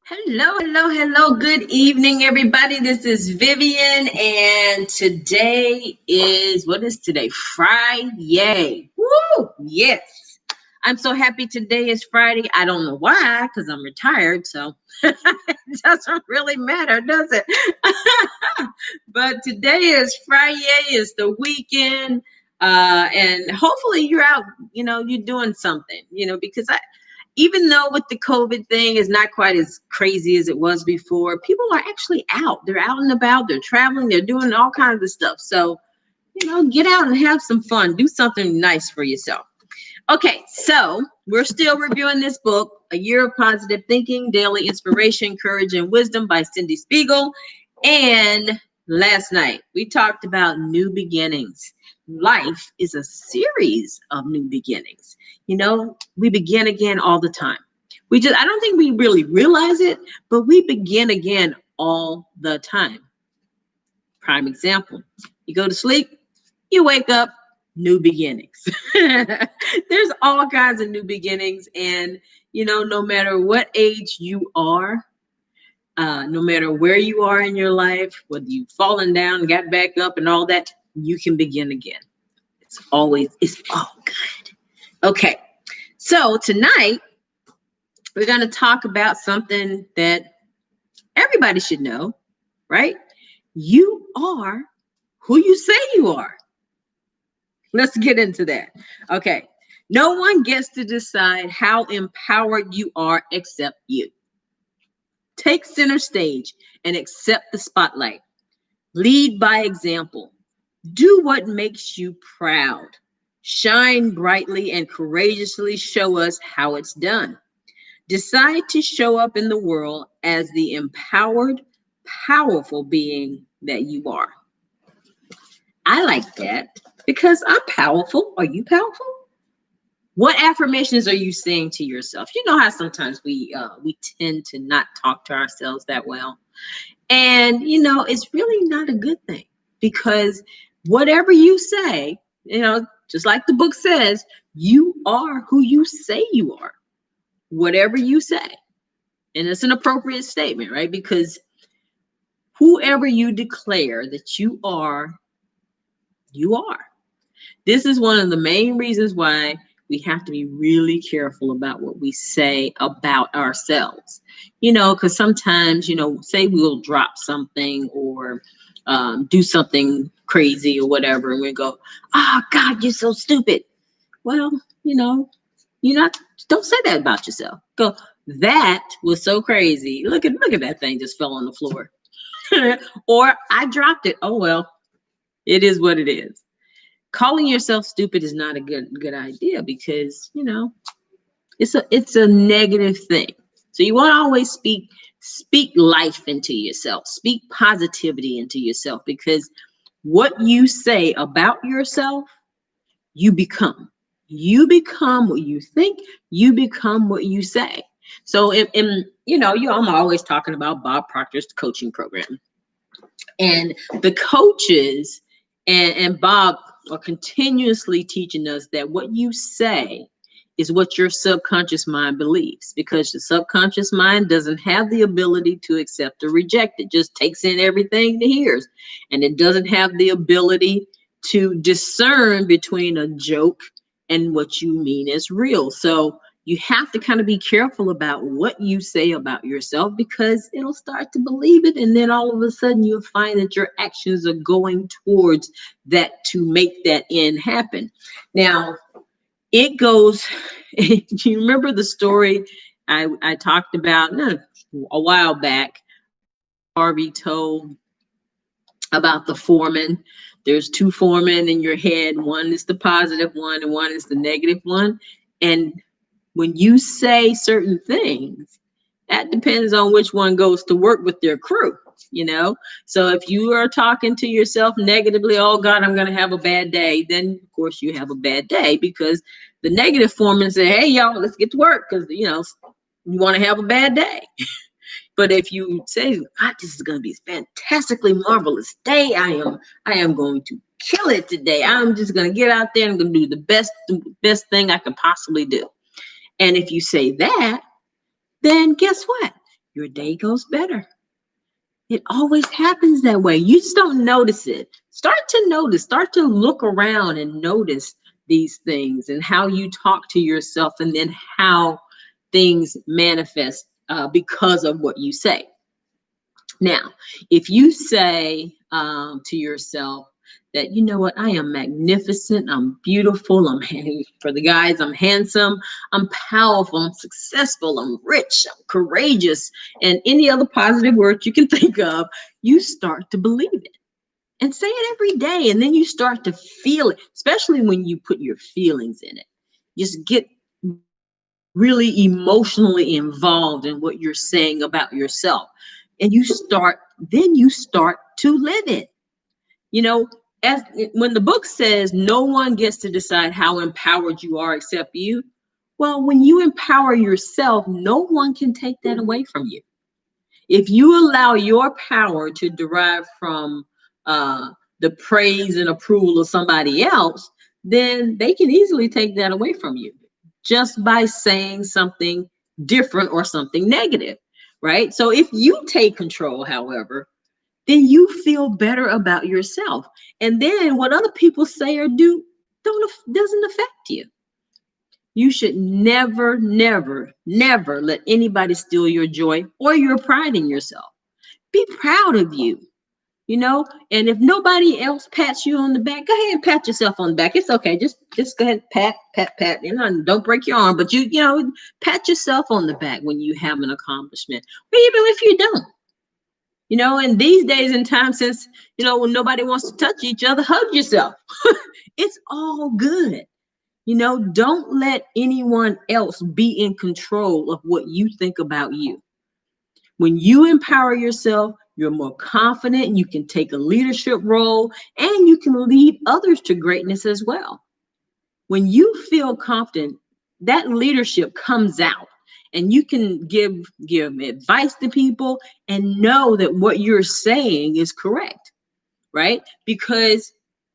Hello, hello, hello. Good evening, everybody. This is Vivian, and today is what is today? Friday. Woo! Yes. I'm so happy today is Friday. I don't know why, because I'm retired, so it doesn't really matter, does it? But today is Friday, it's the weekend. And hopefully you're out, you're doing something, because even though with the COVID thing is not quite as crazy as it was before, people are actually out. They're out and about, they're traveling, they're doing all kinds of stuff. So, get out and have some fun. Do something nice for yourself. Okay, so we're still reviewing this book, A Year of Positive Thinking, Daily Inspiration, Courage, and Wisdom by Cindy Spiegel. And last night we talked about new beginnings. Life is a series of new beginnings. We begin again all the time. I don't think we really realize it, but we begin again all the time. Prime example, you go to sleep, you wake up, new beginnings. There's all kinds of new beginnings. And, no matter what age you are, no matter where you are in your life, whether you've fallen down, got back up and all that, you can begin again. It's all good. Okay. So tonight we're going to talk about something that everybody should know, right? You are who you say you are. Let's get into that. Okay. No one gets to decide how empowered you are except you. Take center stage and accept the spotlight. Lead by example. Do what makes you proud. Shine brightly and courageously show us how it's done. Decide to show up in the world as the empowered, powerful being that you are. I like that because I'm powerful. Are you powerful? What affirmations are you saying to yourself? You know how sometimes we tend to not talk to ourselves that well. And, it's really not a good thing because whatever you say, just like the book says, you are who you say you are, whatever you say. And it's an appropriate statement, right? Because whoever you declare that you are, you are. This is one of the main reasons why we have to be really careful about what we say about ourselves, because sometimes, say we'll drop something or do something crazy or whatever, and we go, "Oh God, you're so stupid." Well, don't say that about yourself. Go, "That was so crazy. Look at that thing just fell on the floor." Or I dropped it. Oh well, it is what it is. Calling yourself stupid is not a good idea because it's a negative thing. So you want to always speak life into yourself, speak positivity into yourself, because what you say about yourself, you become. You become what you think. You become what you say. So I'm always talking about Bob Proctor's coaching program, and the coaches and Bob are continuously teaching us that what you say is what your subconscious mind believes, because the subconscious mind doesn't have the ability to accept or reject. It just takes in everything it hears, and it doesn't have the ability to discern between a joke and what you mean is real. So you have to kind of be careful about what you say about yourself, because it'll start to believe it. And then all of a sudden you'll find that your actions are going towards that to make that end happen. Now, it goes, do you remember the story I talked about a while back? Harvey told about the foreman. There's two foremen in your head. One is the positive one and one is the negative one. And when you say certain things, that depends on which one goes to work with their crew, So if you are talking to yourself negatively, "Oh God, I'm going to have a bad day," then of course you have a bad day, because the negative foreman say, "Hey, y'all, let's get to work," because, you want to have a bad day. But if you say, "God, this is going to be a fantastically marvelous day. I am going to kill it today. I'm just going to get out there and I'm going to do the best thing I can possibly do." And if you say that, then guess what? your day goes better. It always happens that way. You just don't notice it. Start to notice, start to look around and notice these things and how you talk to yourself, and then how things manifest because of what you say. Now, if you say to yourself that, you know what, I am magnificent, I'm beautiful, for the guys, I'm handsome, I'm powerful, I'm successful, I'm rich, I'm courageous, and any other positive words you can think of, you start to believe it. And say it every day, and then you start to feel it, especially when you put your feelings in it. Just get really emotionally involved in what you're saying about yourself. And then you start to live it. You know, as when the book says no one gets to decide how empowered you are except you. Well, when you empower yourself, no one can take that away from you. If you allow your power to derive from uh, the praise and approval of somebody else, then they can easily take that away from you just by saying something different or something negative, right? So if you take control, however, then you feel better about yourself. And then what other people say or do doesn't affect you. You should never, never, never let anybody steal your joy or your pride in yourself. Be proud of you, and if nobody else pats you on the back, go ahead and pat yourself on the back. It's okay. Just go ahead, pat, pat, pat. And don't break your arm, but pat yourself on the back when you have an accomplishment, or even if you don't. And these days and times, since when nobody wants to touch each other, hug yourself. It's all good. Don't let anyone else be in control of what you think about you. When you empower yourself, you're more confident, and you can take a leadership role, and you can lead others to greatness as well. When you feel confident, that leadership comes out, and you can give advice to people and know that what you're saying is correct, right? Because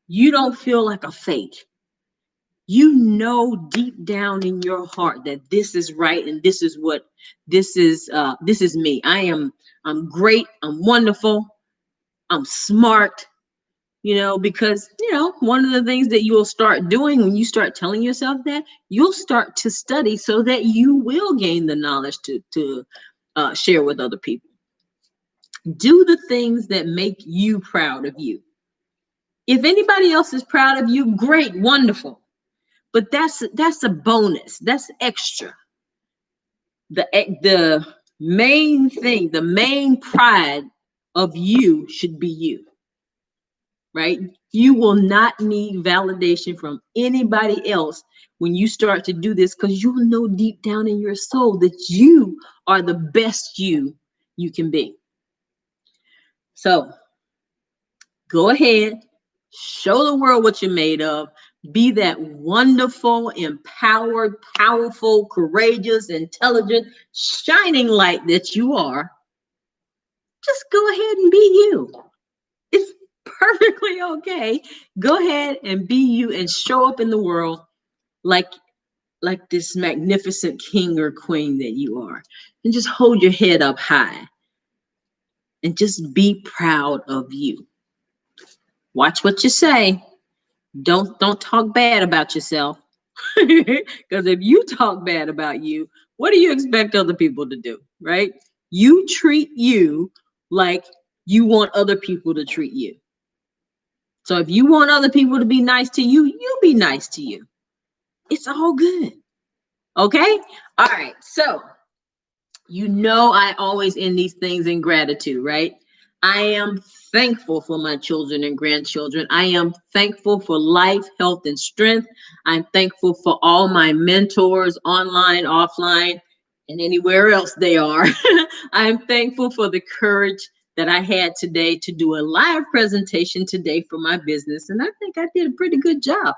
you don't feel like a fake. You know deep down in your heart that this is right, and this is me. I'm great, I'm wonderful, I'm smart, because one of the things that you'll start doing when you start telling yourself that, you'll start to study so that you will gain the knowledge to share with other people. Do the things that make you proud of you. If anybody else is proud of you, great, wonderful. But that's a bonus. That's extra. The main thing, the main pride of you should be you, right? You will not need validation from anybody else when you start to do this, because you'll know deep down in your soul that you are the best you can be. So go ahead, show the world what you're made of. Be that wonderful, empowered, powerful, courageous, intelligent, shining light that you are. Just go ahead and be you. It's perfectly okay. Go ahead and be you and show up in the world like this magnificent king or queen that you are. And just hold your head up high and just be proud of you. Watch what you say. Don't talk bad about yourself. Because if you talk bad about you, what do you expect other people to do, right? You treat you like you want other people to treat you. So if you want other people to be nice to you, you be nice to you. It's all good. Okay? All right. So, I always end these things in gratitude, right? I am thankful for my children and grandchildren. I am thankful for life, health, and strength. I'm thankful for all my mentors, online, offline, and anywhere else they are. I'm thankful for the courage that I had today to do a live presentation today for my business. And I think I did a pretty good job.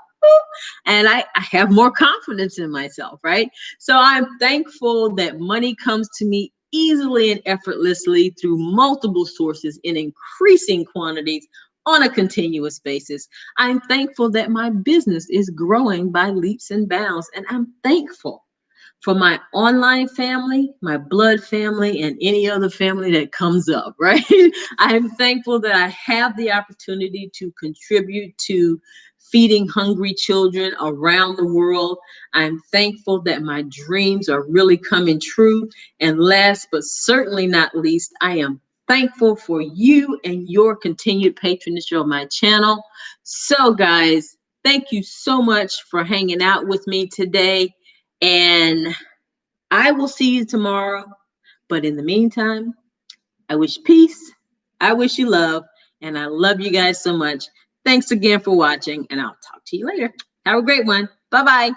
And I have more confidence in myself, right? So I'm thankful that money comes to me easily and effortlessly through multiple sources in increasing quantities on a continuous basis. I'm thankful that my business is growing by leaps and bounds, and I'm thankful for my online family, my blood family, and any other family that comes up, right? I'm thankful that I have the opportunity to contribute to feeding hungry children around the world. I'm thankful that my dreams are really coming true. And last but certainly not least, I am thankful for you and your continued patronage of my channel. So, guys, thank you so much for hanging out with me today. And I will see you tomorrow. But in the meantime, I wish peace. I wish you love. And I love you guys so much. Thanks again for watching. And I'll talk to you later. Have a great one. Bye-bye.